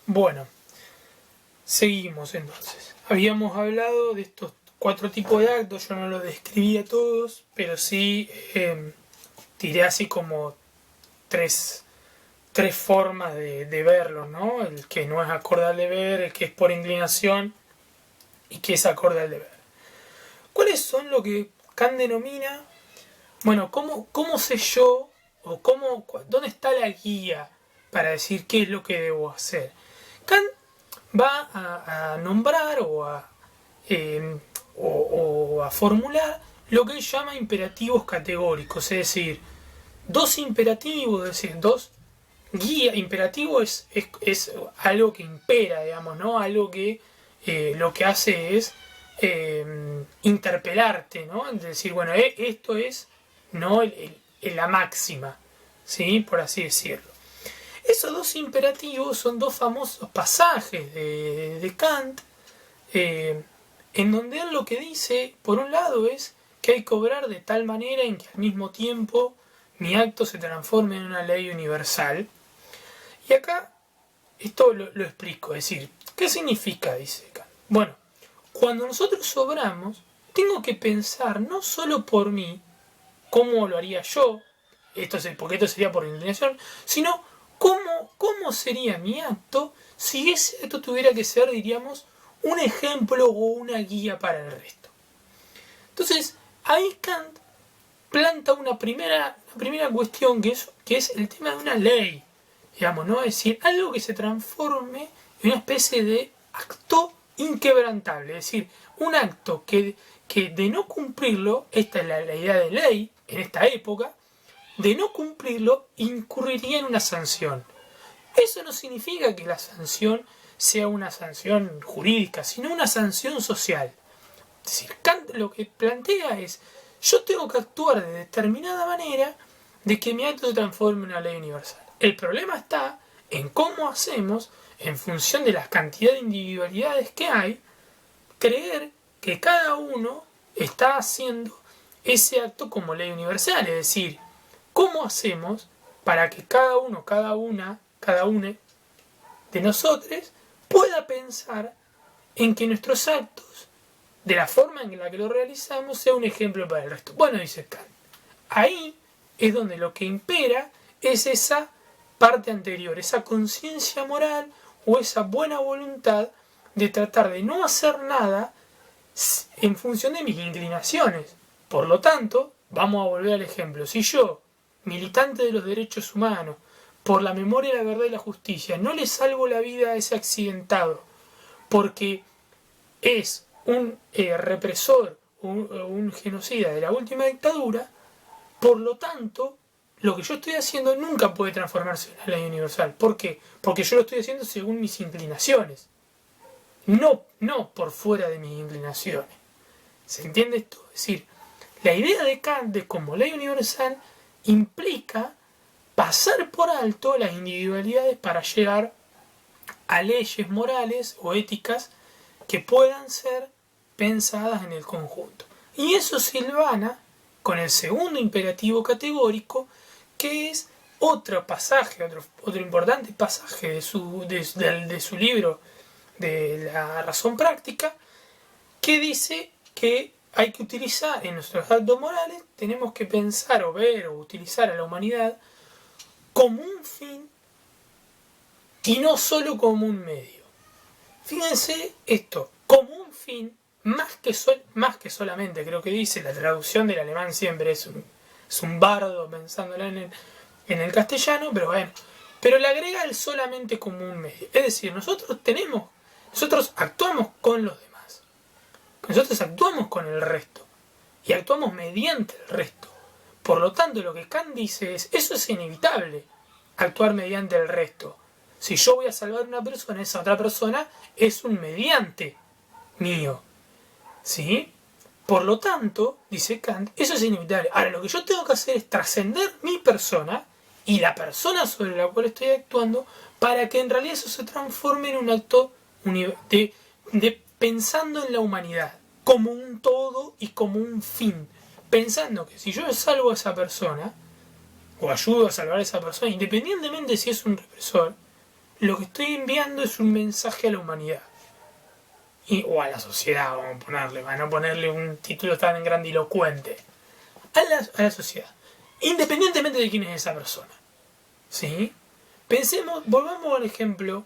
Bueno, seguimos entonces. Habíamos hablado de estos 4 tipos de actos, yo no los describí a todos, pero sí tiré así como tres, tres formas de verlos, ¿no? El que no es acorde al deber, el que es por inclinación y que es acorde al deber. ¿Cuáles son lo que Kant denomina? Bueno, ¿cómo sé yo o dónde está la guía para decir qué es lo que debo hacer? Kant va a nombrar eh, o a formular lo que él llama imperativos categóricos, es decir, dos imperativos, es decir, dos guías. Imperativo es algo que impera, digamos, ¿no? Algo que lo que hace es interpelarte, ¿no? Es decir, bueno, esto es no la máxima, ¿sí? Por así decirlo. Esos dos imperativos son dos famosos pasajes de Kant, en donde él lo que dice, por un lado, es que hay que obrar de tal manera en que al mismo tiempo mi acto se transforme en una ley universal. Y acá esto lo explico, es decir, ¿qué significa? Dice Kant. Bueno, cuando nosotros obramos, tengo que pensar no solo por mí, cómo lo haría yo, porque esto sería por inclinación, sino cómo sería mi acto si ese acto tuviera que ser, diríamos, un ejemplo o una guía para el resto. Entonces, ahí Kant planta una primera cuestión que es el tema de una ley, digamos, ¿no? Es decir, algo que se transforme en una especie de acto inquebrantable, es decir, un acto que de no cumplirlo, esta es la idea de ley en esta época, de no cumplirlo incurriría en una sanción. Eso no significa que la sanción sea una sanción jurídica, sino una sanción social. Es decir, Kant lo que plantea es, yo tengo que actuar de determinada manera de que mi acto se transforme en una ley universal. El problema está en cómo hacemos, en función de la cantidad de individualidades que hay, creer que cada uno está haciendo ese acto como ley universal. Es decir, ¿cómo hacemos para que cada uno, cada una de nosotros pueda pensar en que nuestros actos, de la forma en la que lo realizamos, sea un ejemplo para el resto? Bueno, dice Kant, ahí es donde lo que impera es esa parte anterior, esa conciencia moral o esa buena voluntad de tratar de no hacer nada en función de mis inclinaciones. Por lo tanto, vamos a volver al ejemplo. Si yo, militante de los derechos humanos, por la memoria, la verdad y la justicia, no le salvo la vida a ese accidentado porque es un represor, un genocida de la última dictadura, por lo tanto, lo que yo estoy haciendo nunca puede transformarse en una ley universal. ¿Por qué? Porque yo lo estoy haciendo según mis inclinaciones, no por fuera de mis inclinaciones. ¿Se entiende esto? Es decir, la idea de Kant de como ley universal implica pasar por alto las individualidades para llegar a leyes morales o éticas que puedan ser pensadas en el conjunto. Y eso silvana con el segundo imperativo categórico, que es otro pasaje, otro importante pasaje de su libro de la razón práctica, que dice que hay que utilizar en nuestros actos morales, tenemos que pensar o ver o utilizar a la humanidad como un fin y no solo como un medio. Fíjense esto, como un fin, más que solamente, creo que dice, la traducción del alemán siempre es un bardo pensándola en el castellano, pero bueno, pero le agrega el solamente como un medio. Es decir, nosotros actuamos con los demás, nosotros actuamos con el resto y actuamos mediante el resto. Por lo tanto, lo que Kant dice es, eso es inevitable, actuar mediante el resto. Si yo voy a salvar a una persona, esa otra persona es un mediante mío. ¿Sí? Por lo tanto, dice Kant, eso es inevitable. Ahora, lo que yo tengo que hacer es trascender mi persona y la persona sobre la cual estoy actuando para que en realidad eso se transforme en un acto de pensando en la humanidad como un todo y como un fin. Pensando que si yo salvo a esa persona, o ayudo a salvar a esa persona, independientemente si es un represor, lo que estoy enviando es un mensaje a la humanidad. O a la sociedad, vamos a ponerle, para no ponerle un título tan grandilocuente. A la sociedad. Independientemente de quién es esa persona. ¿Sí? Volvamos al ejemplo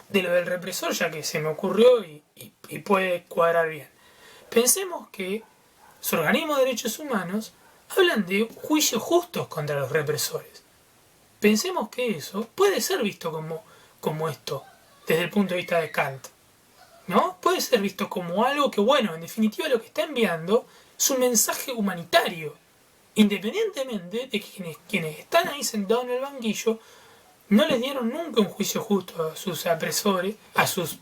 de lo del represor, ya que se me ocurrió y puede cuadrar bien. Pensemos que los organismos de derechos humanos hablan de juicios justos contra los represores. Pensemos que eso puede ser visto como esto, desde el punto de vista de Kant. ¿No? Puede ser visto como algo que, bueno, en definitiva lo que está enviando es un mensaje humanitario. Independientemente de que quienes están ahí sentados en el banquillo no les dieron nunca un juicio justo a sus apresores, a sus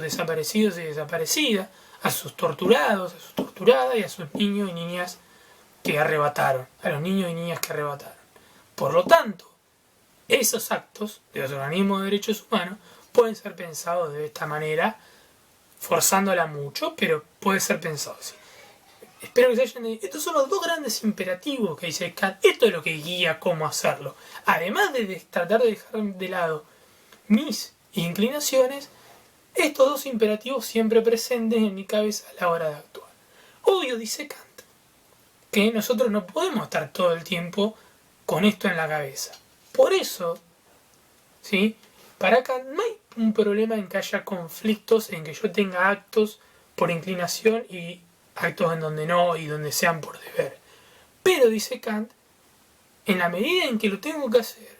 desaparecidos y desaparecidas, a sus torturados, a sus torturadas y a sus niños y niñas que arrebataron, a los niños y niñas que arrebataron. Por lo tanto, esos actos de los organismos de derechos humanos pueden ser pensados de esta manera, forzándola mucho, pero puede ser pensado así. Espero que se hayan... Estos son los dos grandes imperativos que dice Kant. Esto es lo que guía cómo hacerlo. Además de tratar de dejar de lado mis inclinaciones, estos dos imperativos siempre presentes en mi cabeza a la hora de actuar. Obvio, dice Kant, que nosotros no podemos estar todo el tiempo con esto en la cabeza. Por eso, ¿sí? Para Kant no hay un problema en que haya conflictos, en que yo tenga actos por inclinación y actos en donde no y donde sean por deber. Pero, dice Kant, en la medida en que lo tengo que hacer,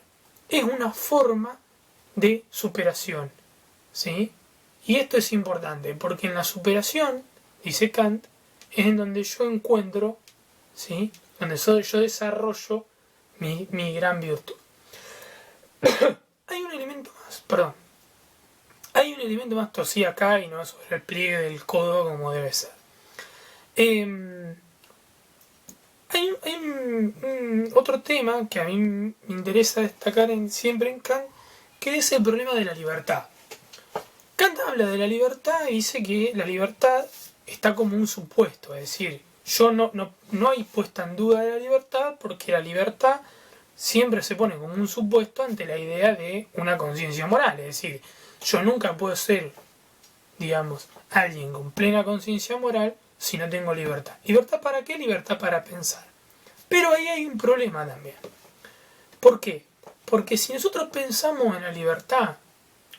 es una forma de superación. ¿Sí? Y esto es importante, porque en la superación, dice Kant, es en donde yo encuentro, ¿sí? Donde yo desarrollo mi gran virtud. Hay un elemento más, tosí acá y no sobre el pliegue del codo como debe ser. Hay otro tema que a mí me interesa destacar siempre en Kant, que es el problema de la libertad. Kant habla de la libertad y dice que la libertad está como un supuesto, es decir, no hay puesta en duda de la libertad porque la libertad siempre se pone como un supuesto ante la idea de una conciencia moral, es decir, yo nunca puedo ser, digamos, alguien con plena conciencia moral si no tengo libertad. ¿Libertad para qué? Libertad para pensar. Pero ahí hay un problema también. ¿Por qué? Porque si nosotros pensamos en la libertad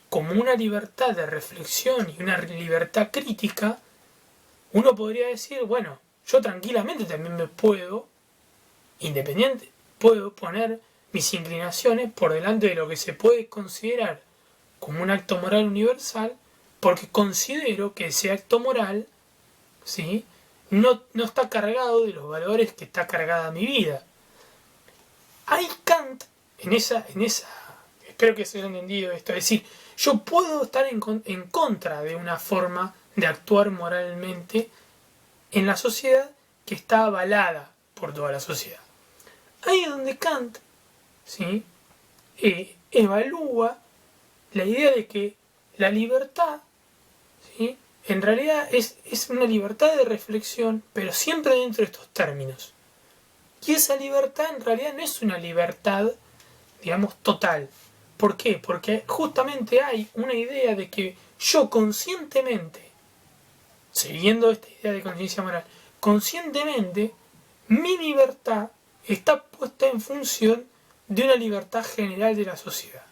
como una libertad de reflexión y una libertad crítica, uno podría decir, bueno, yo tranquilamente también puedo poner mis inclinaciones por delante de lo que se puede considerar como un acto moral universal, porque considero que ese acto moral, ¿sí?, no está cargado de los valores que está cargada mi vida. Hay Kant en esa espero que se haya entendido esto, es decir, yo puedo estar en contra de una forma de actuar moralmente en la sociedad que está avalada por toda la sociedad. Ahí es donde Kant, ¿sí?, evalúa la idea de que la libertad, ¿sí?, en realidad es una libertad de reflexión, pero siempre dentro de estos términos. Y esa libertad en realidad no es una libertad, digamos, total. ¿Por qué? Porque justamente hay una idea de que yo conscientemente, siguiendo esta idea de conciencia moral, conscientemente mi libertad está puesta en función de una libertad general de la sociedad.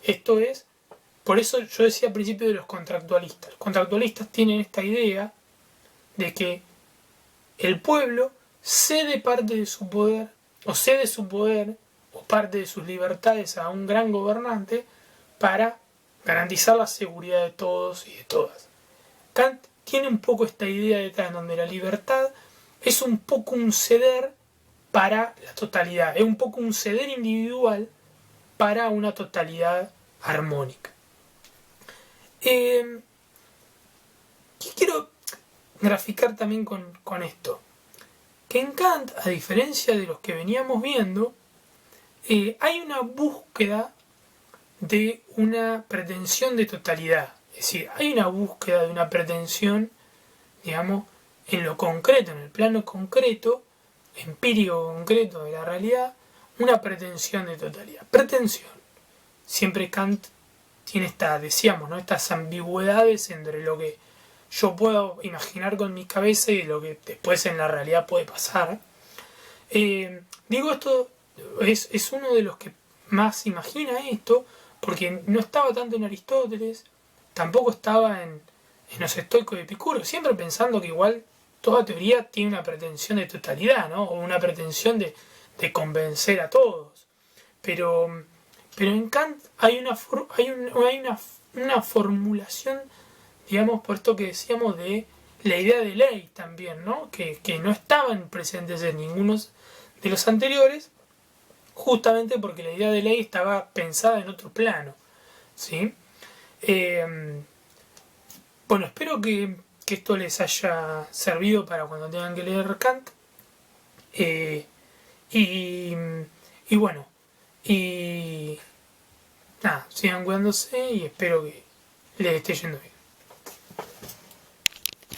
Esto es, por eso yo decía al principio de los contractualistas. Los contractualistas tienen esta idea de que el pueblo cede parte de su poder, o cede su poder, o parte de sus libertades a un gran gobernante para garantizar la seguridad de todos y de todas. Kant tiene un poco esta idea detrás, donde la libertad es un poco un ceder para la totalidad, es un poco un ceder individual para una totalidad armónica. ¿Qué quiero graficar también con esto? Que en Kant, a diferencia de los que veníamos viendo, hay una búsqueda de una pretensión de totalidad. Es decir, hay una búsqueda de una pretensión, digamos, en lo concreto, en el plano concreto, empírico concreto de la realidad, una pretensión de totalidad. Pretensión. Siempre Kant tiene decíamos, ¿no? Estas ambigüedades entre lo que yo puedo imaginar con mi cabeza y lo que después en la realidad puede pasar. Digo esto, es uno de los que más imagina esto, porque no estaba tanto en Aristóteles, tampoco estaba en los estoicos de Epicuro, siempre pensando que igual toda teoría tiene una pretensión de totalidad, ¿no? O una pretensión de convencer a todos. Pero en Kant hay una formulación, digamos, por esto que decíamos de la idea de ley también, ¿no? Que no estaban presentes en ninguno de los anteriores, justamente porque la idea de ley estaba pensada en otro plano, ¿sí? Bueno, espero que esto les haya servido para cuando tengan que leer Kant. Y bueno, y nada, sigan cuidándose y espero que les esté yendo bien.